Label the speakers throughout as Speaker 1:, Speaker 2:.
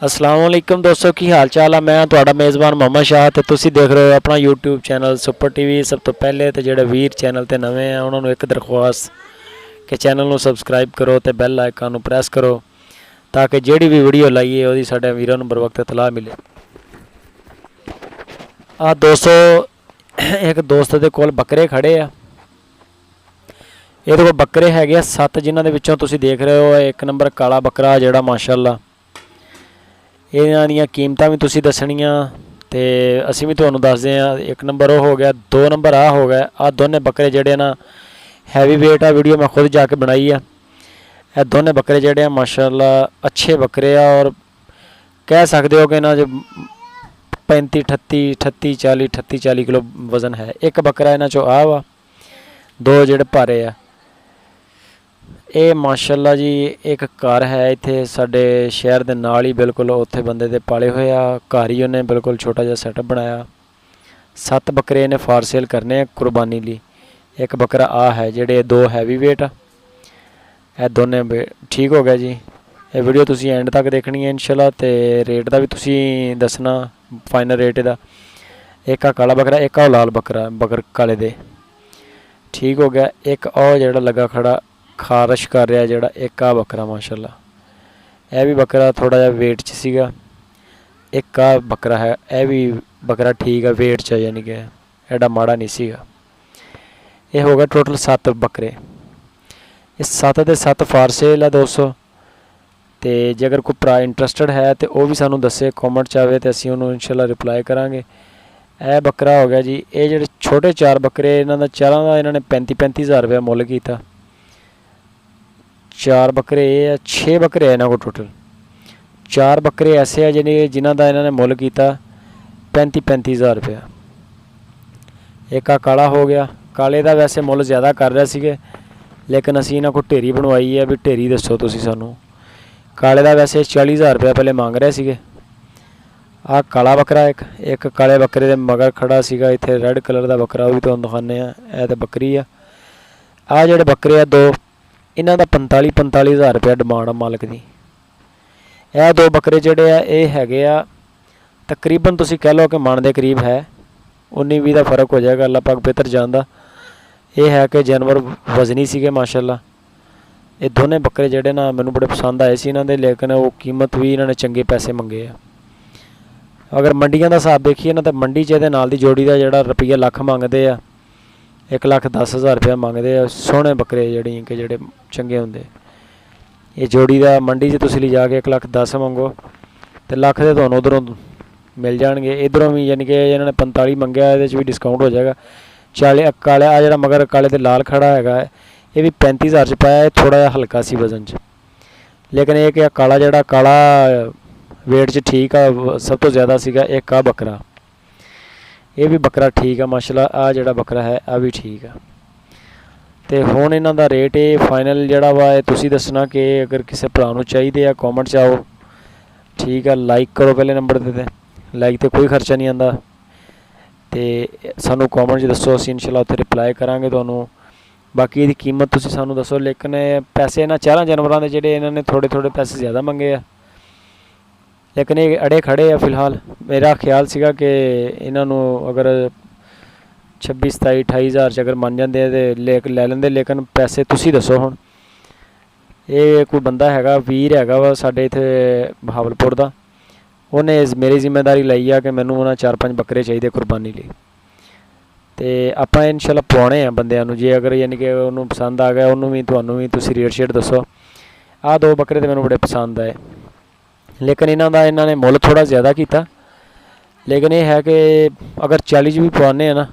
Speaker 1: अस्सलाम वालेकुम दोस्तों की हाल चाल है। मैं तुहाडा मेज़बान मोहम्मद शाह ते तुसी देख रहे हो अपना यूट्यूब चैनल सुपर टीवी। सब तो पहले तो ਜਿਹੜੇ ਵੀਰ चैनल ਤੇ ਨਵੇਂ ਆ ਉਹਨਾਂ ਨੂੰ ਇੱਕ ਦਰਖਾਸਤ ਕਿ ਚੈਨਲ ਨੂੰ ਸਬਸਕ੍ਰਾਈਬ ਕਰੋ ਤੇ ਬੈਲ ਆਈਕਨ ਨੂੰ ਪ੍ਰੈਸ ਕਰੋ ਤਾਂ ਕਿ ਜਿਹੜੀ ਵੀ ਵੀਡੀਓ ਲਾਈਏ ਉਹਦੀ ਸਾਡੇ ਵੀਰਾਂ ਨੂੰ ਬਰਵਕਤ ਇਤਲਾਹ ਮਿਲੇ। ਆ ਦੋਸਤੋ ਇੱਕ ਦੋਸਤ ਦੇ ਕੋਲ ਬੱਕਰੇ ਖੜੇ ਆ। ਇਹਦੇ ਕੋਲ ਬੱਕਰੇ ਹੈਗੇ ਆ 7 ਜਿਨ੍ਹਾਂ ਦੇ ਵਿੱਚੋਂ ਤੁਸੀਂ ਦੇਖ ਰਹੇ ਹੋ ਇੱਕ ਨੰਬਰ ਕਾਲਾ ਬੱਕਰਾ ਜਿਹੜਾ ਮਾਸ਼ਾਅੱਲਾ ਇਹਨਾਂ ਦੀਆਂ ਕੀਮਤਾਂ ਵੀ ਤੁਸੀਂ ਦੱਸਣੀਆਂ ਤੇ ਅਸੀਂ ਵੀ ਤੁਹਾਨੂੰ ਦੱਸਦੇ ਹਾਂ। ਇੱਕ ਨੰਬਰ ਉਹ ਹੋ ਗਿਆ, 2 ਨੰਬਰ ਆ ਹੋ ਗਿਆ। ਆ ਦੋਨੇ ਬੱਕਰੇ ਜਿਹੜੇ ਨਾ हैवी वेट आ। वीडियो मैं खुद जाके बनाई है। ये दोनों बकरे जोड़े हैं माशाल्लाह अच्छे बकरे आ और कह सकते हो कि ना जो 38 किलो वज़न है। एक बकरा इन्हां चों आ वा, 2 जेड़े भारे आ। ये माशाल्लाह जी एक घर है इत्थे साडे शहर दे नाल ही बिल्कुल उत्थे बंदे दे पाले होए आ। घर ही उन्हें बिल्कुल छोटा जिहा सैटअप बनाया। 7 बकरे इन्हें फार सेल करने कुर्बानी लई। एक बकरा आ है जेडे 2 हैवी वेट आ। दोने ठीक हो गया जी। ये वीडियो तुसी एंड तक देखनी है इंशाल्लाह ते रेट का भी तुसी दसना फाइनल रेट इहदा। एक आ काला बकरा, एक आ लाल बकरा बकर काले दे ठीक हो गया। एक आ जेड़ा लगा खड़ा खारिश कर रहा जेड़ा, एक आ बकरा माशाल्लाह यह भी बकरा थोड़ा जिहा वेट च सीगा। एक आ बकरा है यह भी बकरा ठीक है वेट च, यानी कि एडा माड़ा नहीं सीगा। ये हो गया टोटल 7 बकरे। इस 7 के 7 फार सेल है दोस्तों। तो जे अगर कोई भरा इंटरस्टड है तो वह भी सानू दसे कॉमेंट च आवे तो असीं उन्होंने इंशाल्लाह रिप्लाई करांगे। यह बकरा हो गया जी। ये जो छोटे 4 बकरे इन्हां दा चारां दा इन्हां ने 35 हज़ार रुपया मुल कीता। 4 बकरे ये 6 बकरे है इन्हां को टोटल। 4 बकरे ऐसे है जिन्हां दा इन्हां ने मुल कीता 35 हज़ार रुपया। एक आ काला हो गया। काले का वैसे मुल ज़्यादा कर रहे थे लेकिन असी इन्हों को ढेरी बनवाई है भी ढेरी दसो तुसी सानू। काले का वैसे 40 हज़ार रुपया पहले मांग रहे थे। आ काला बकरा एक काले बकरे के मगर खड़ा सीगा इत्थे रेड कलर का बकरा, वो भी तुहानू दिखाने यह तो बकरी आ जिहड़े बकरे 2 इन्हां दा 45 हज़ार रुपया डिमांड आ मालक की। यह 2 बकरे जिहड़े आ ये हैगे आ तकरीबन तुसी कह लो कि मन के करीब है 19-20 का फर्क हो जाएगा। अल्लाह पाक बेहतर जानदा। ये है कि जानवर वजनी सीगे माशाल्लाह। ये दोनों बकरे जिहड़े ना मैनू बड़े पसंद आए सी इन्हां दे, लेकिन वो कीमत भी इन्होंने चंगे पैसे मंगे आ। अगर मंडियां दा हिसाब देखिए ना तो मंडी च इहदे नाल दी जोड़ी का जिहड़ा रुपया लख मंगदे आ, 1,10,000 रुपया मंगदे आ। सोहणे बकरे जिहड़े कि जिहड़े चंगे हुंदे ये जोड़ी का मंडी च तुसीं लिजा के 1,10,000 मंगो तो लख दे तुहानूं उधरों मिल जाएंगे। इधरों भी यानी कि इन्होंने 45 मंगया, ये भी डिस्काउंट हो जाएगा। 40 काले आ जो मगर काले तो लाल खड़ा है ये भी 35 हज़ार च पाया। थोड़ा जिहा हल्का सी वजन च, लेकिन एक काला जड़ा काला वेट च ठीक आ सब तो ज़्यादा सीगा। एक आ बकरा ये भी बकरा ठीक है माशाल्लाह। आ जड़ा बकरा है आ भी ठीक है। तो हुण इन्हां दा रेट ये फाइनल जड़ा वा तुसीं दसना कि अगर किसी भरा नूं चाहीदे आ कॉमेंट च आओ ठीक है। लाइक करो पहले नंबर ते लाइक तो कोई खर्चा नहीं आता तो सानू कॉमेंट दसो, असीं इंशाल्लाह उत्थे रिप्लाई करांगे तुहानू। बाकी इहदी कीमत तुसीं सानू दसो। लेकिन पैसे इन्हां 4 जानवरां दे जिहड़े इन्हां ने थोड़े पैसे ज़्यादा मंगे आ, लेकिन ये अड़े खड़े आ फिलहाल। मेरा ख्याल सीगा कि इन्हां नू अगर 26, 27, 28 हज़ार च अगर मन जाते तो लै लेंदे, लेकिन पैसे तुसीं दसो। हुण ये कोई बंदा हैगा वीर हैगा वा साडे इत्थे बहावलपुर दा, उन्हें मेरी जिम्मेदारी लाई आ कि मैनू उन्हें 4-5 बकरे चाहिए कुर्बानी लिए। तो आपां इंशाल्लाह पवाने आ बंदियां नू। जे अगर यानी कि उन्होंने पसंद आ गया उन्होंने भी तुहानू भी तुसीं रेट शेट दसो। आ 2 बकरे तो मैनू बड़े पसंद आए, लेकिन इन्हां ने मुल थोड़ा ज़्यादा किया। लेकिन यह है कि अगर 40 भी पवाने हैं ना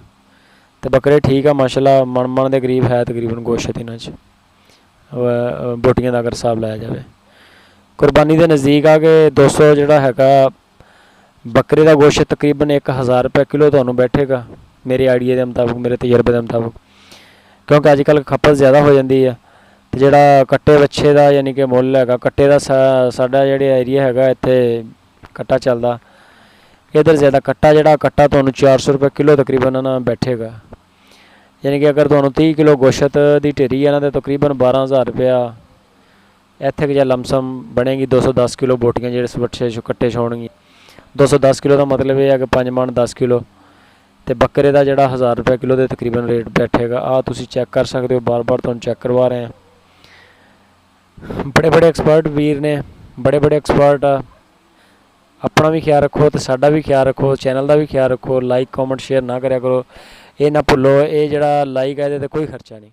Speaker 1: तो बकरे ठीक है माशाल्लाह। मन के करीब है तकरीबन गोश्त इन्हां च बोटियां का अगर हिसाब लाया जाए। कुर्बानी के नज़दीक आ के 200 जोड़ा हैगा बकरे का गोश्त तकरीबन 1,000 रुपये किलो तुहानू बैठेगा मेरे आइडिया के मुताबिक, मेरे तजर्बे के मुताबिक। क्योंकि अजकल खपत ज़्यादा हो जाती है तो जोड़ा कट्टे बच्छे का यानी कि मुल है कट्टे का साडा जिहड़ा एरिया है इत्थे कट्टा चलदा। इधर ज़्यादा कट्टा जोड़ा कट्टा तुहानू 400 रुपये किलो तकरीबन ना बैठेगा। यानी कि अगर तुहानू 30 किलो गोश्त की ढेरी है ना तो तकरीबन 12,000 रुपया ਇੱਥੇ ਜਿਹਾ ਲਮਸਮ ਬਣੇਗੀ 210 ਕਿਲੋ ਬੋਟੀਆਂ ਜਿਹੜੇ ਇਸ ਵੱਛੇ 'ਚੋਂ ਕੱਟੇ ਛਾਉਣਗੀਆਂ। 210 ਕਿਲੋ ਦਾ ਮਤਲਬ ਇਹ ਹੈ ਕਿ 5 ਮਣ 10 ਕਿਲੋ। ਅਤੇ ਬੱਕਰੇ ਦਾ ਜਿਹੜਾ 1000 ਰੁਪਏ ਕਿਲੋ ਦੇ ਤਕਰੀਬਨ ਰੇਟ ਬੈਠੇਗਾ। ਆਹ ਤੁਸੀਂ ਚੈੱਕ ਕਰ ਸਕਦੇ ਹੋ, ਬਾਰ ਤੁਹਾਨੂੰ ਚੈੱਕ ਕਰਵਾ ਰਹੇ ਹਾਂ। ਬੜੇ ਬੜੇ ਐਕਸਪਰਟ ਵੀਰ ਨੇ, ਬੜੇ ਬੜੇ ਐਕਸਪਰਟ ਆ। ਆਪਣਾ ਵੀ ਖਿਆਲ ਰੱਖੋ ਅਤੇ ਸਾਡਾ ਵੀ ਖਿਆਲ ਰੱਖੋ, ਚੈਨਲ ਦਾ ਵੀ ਖਿਆਲ ਰੱਖੋ। ਲਾਈਕ ਕਮੈਂਟ ਸ਼ੇਅਰ ਨਾ ਕਰਿਆ ਕਰੋ, ਇਹ ਨਾ ਭੁੱਲੋ। ਇਹ ਜਿਹੜਾ ਲਾਈਕ ਹੈ ਇਹਦੇ 'ਤੇ ਕੋਈ ਖਰਚਾ ਨਹੀਂ।